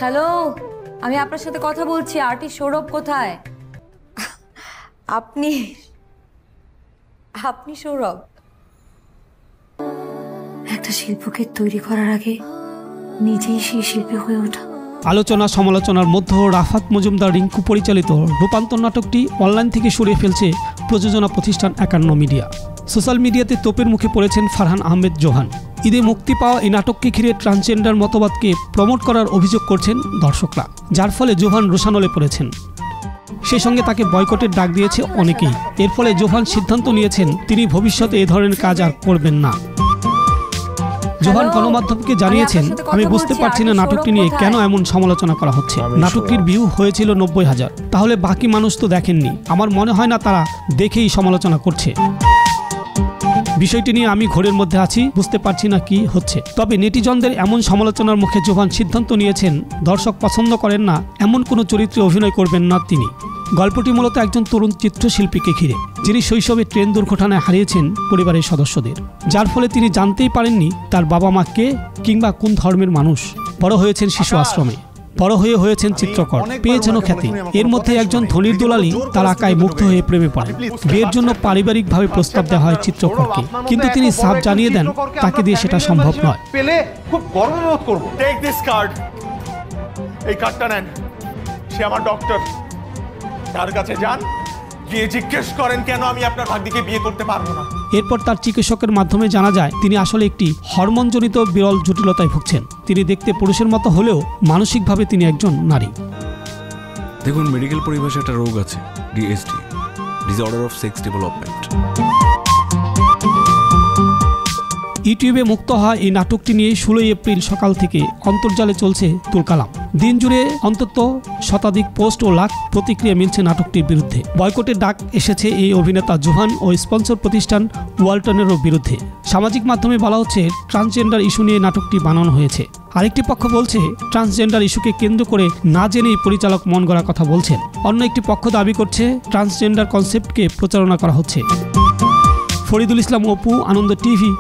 Hello, আমি আপনার সাথে কথা বলছি। আর্টিস্ট সৌরভ কোথায়? আপনি আপনি সৌরভ? একটা শিল্পকে তৈরি করার আগে নিজেই সেই শিল্পী হয়ে ওঠা। আলোচনা সমালোচনার মধ্যে রাফাত মজুমদার রিঙ্কু পরিচালিত রূপান্তর নাটকটি অনলাইন থেকে সরিয়ে ফেলছে প্রযোজনা প্রতিষ্ঠান 51 মিডিয়া। সোশ্যাল মিডিয়াতে তোপের মুখে পড়েছেন ফারহান আহমেদ জোহান। ঈদে মুক্তি পাওয়া এই নাটককে ঘিরে ট্রান্সজেন্ডার মতবাদকে প্রমোট করার অভিযোগ করছেন দর্শকরা, যার ফলে জোহান রোষানলে পড়েছেন। সেই সঙ্গে তাকে বয়কটের ডাক দিয়েছে অনেকেই। এর ফলে জোহান সিদ্ধান্ত নিয়েছেন তিনি ভবিষ্যতে এ ধরনের কাজ আর করবেন না। জোহান গণমাধ্যমকে জানিয়েছেন, আমি বুঝতে পারছি না নাটকটি নিয়ে কেন এমন সমালোচনা করা হচ্ছে। নাটকটির ভিউ হয়েছিল 90,000, তাহলে বাকি মানুষ তো দেখেননি। আমার মনে হয় না তারা দেখেই সমালোচনা করছে। বিষয়টি নিয়ে আমি ঘোরের মধ্যে আছি, বুঝতে পারছি না কি হচ্ছে। তবে নেটিজনদের এমন সমালোচনার মুখে জোহান সিদ্ধান্ত নিয়েছেন দর্শক পছন্দ করেন না এমন কোনো চরিত্রে অভিনয় করবেন না তিনি। গল্পটি মূলত একজন তরুণ চিত্রশিল্পীকে ঘিরে, যিনি শৈশবে ট্রেন দুর্ঘটনায় হারিয়েছেন পরিবারের সদস্যদের, যার ফলে তিনি জানতেই পারেননি তার বাবা মা কে কিংবা কোন ধর্মের মানুষ। বড় হয়েছেন শিশু আশ্রমে, বড় হয়ে হয়েছেন চিত্রকর, পেয়েছেন খ্যাতি। এর মধ্যে একজন ধনীর দুলালি তার আঁকায় মুগ্ধ হয়ে প্রেমে পড়েন। বিয়ের জন্য পারিবারিকভাবে প্রস্তাব দেওয়া হয় চিত্রকরকে, কিন্তু তিনি সাফ জানিয়ে দেন তাকে দিয়ে সেটা সম্ভব নয়। পেলে খুব গর্ববোধ করব। টেক দিস কার্ড, এই কার্ডটা নেন। সে আমার ডক্টর, তার কাছে যান, গিয়ে জিজ্ঞেস করেন কেন আমি আপনার ভাগ্নিকে বিয়ে করতে পারবো না। এরপর তার চিকিৎসকের মাধ্যমে জানা যায় তিনি আসলে একটি হরমোনজনিত বিরল জটিলতায় ভুগছেন। তিনি দেখতে পুরুষের মতো হলেও মানসিকভাবে তিনি একজন নারী। দেখুন, মেডিকেল পরিভাষায় একটা রোগ আছে, DSD, disorder of sex development. ইউটিউবে মুক্ত হয় এই নাটকটি নিয়ে 16 এপ্রিল সকাল থেকে অন্তর্জালে চলছে তুলকালাম। দিন জুড়ে অন্তত শতাধিক পোস্ট ও লাখ প্রতিক্রিয়া মিলছে নাটকটির বিরুদ্ধে। বয়কটের ডাক এসেছে এই অভিনেতা জোহান ও স্পন্সর প্রতিষ্ঠান ওয়ালটনেরও বিরুদ্ধে। সামাজিক মাধ্যমে বলা হচ্ছে ট্রান্সজেন্ডার ইস্যু নিয়ে নাটকটি বানানো হয়েছে। আরেকটি পক্ষ বলছে ট্রান্সজেন্ডার ইস্যুকে কেন্দ্র করে না জেনেই পরিচালক মন গড়া কথা বলছেন। অন্য একটি পক্ষ দাবি করছে ট্রান্সজেন্ডার কনসেপ্টকে প্রচারণা করা হচ্ছে। ফরিদুল ইসলাম অপু, আনন্দ টিভি।